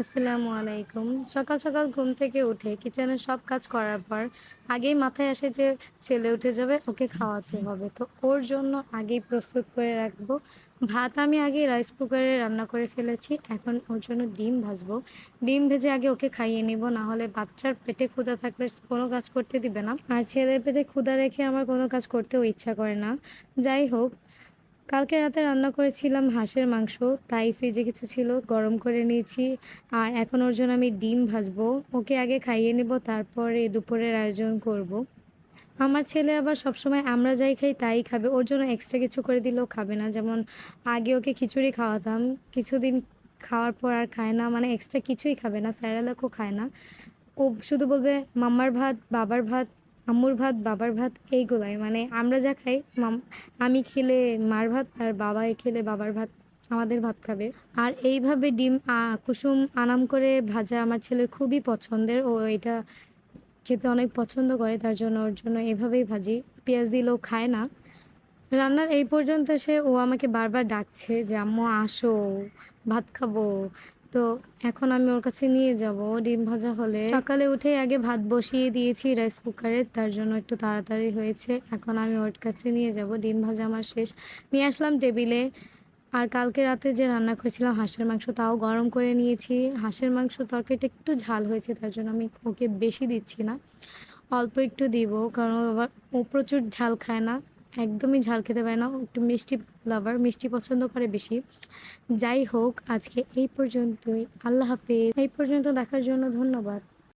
আসসালামু আলাইকুম। সকাল, সকাল ঘুম থেকে উঠে কিচেনের সব কাজ করার পর আগেই মাথায় আসে যে ছেলে উঠে যাবে, ওকে খাওয়াতে হবে। তো ওর জন্য আগেই প্রস্তুত করে রাখবো। ভাত আমি আগেই রাইস কুকারে রান্না করে ফেলেছি। এখন ওর জন্য ডিম ভাজবো। ডিম ভেজে আগে ওকে খাইয়ে নিবো। না হলে বাচ্চার পেটে ক্ষুধা থাকলে কোনো কাজ করতে দিবে না। আর ছেলের পেটে ক্ষুধা রেখে আমার কোনো কাজ করতেও ইচ্ছা করে না। যাই হোক, কালকে রাতে রান্না করেছিলাম হাঁসের মাংস, তাই ফ্রিজে কিছু ছিল গরম করে নিয়েছি। আর এখন ওর জন্য আমি ডিম ভাজবো। ওকে আগে খাইয়ে নিব, তারপরে দুপুরের আয়োজন করব। আমার ছেলে আবার সবসময় আমরা যাই খাই তাই খাবে। ওর জন্য এক্সট্রা কিছু করে দিলেও খাবে না। যেমন আগে ওকে খিচুড়ি খাওয়াতাম, কিছুদিন খাওয়ার পর আর খায় না, মানে এক্সট্রা কিছুই খাবে না, স্যারেলাকও খায় না। ও শুধু বলবে মাম্মার ভাত, বাবার ভাত, আম্মুর ভাত, বাবার ভাত, এইগুলাই। মানে আমরা যা খাই আমি খেলে মার ভাত আর বাবা খেলে বাবার ভাত, আমাদের ভাত খাবে। আর এইভাবে ডিম কুসুম আনাম করে ভাজা আমার ছেলের খুবই পছন্দের। ও এটা খেতে অনেক পছন্দ করে, তার জন্য ওর জন্য এভাবেই ভাজি। পেঁয়াজ দিলেও খায় না। রান্নার এই পর্যন্ত এসে ও আমাকে বারবার ডাকছে যে আম্মু আসো, ভাত খাবো। তো এখন আমি ওর কাছে নিয়ে যাব ডিম ভাজা হলে। সকালে উঠেই আগে ভাত বসিয়ে দিয়েছি রাইস কুকারে, তার জন্য একটু তাড়াতাড়ি হয়েছে। এখন আমি ওর কাছে নিয়ে যাব। ডিম ভাজা আমার শেষ, নিয়ে আসলাম টেবিলে। আর কালকে রাতে যে রান্না করেছিলাম হাঁসের মাংস, তাও গরম করে নিয়েছি। হাঁসের মাংস তরকারিটা একটু ঝাল হয়েছে, তার জন্য আমি ওকে বেশি দিচ্ছি না, অল্প একটু দিব। কারণ আবার ও প্রচুর ঝাল খায় না, একদমই ঝাল খেতে পারে না। ও একটু মিষ্টি লাভার, মিষ্টি পছন্দ করে বেশি। যাই হোক, আজকে এই পর্যন্তই। আল্লাহ হাফেজ। এই পর্যন্ত দেখার জন্য ধন্যবাদ।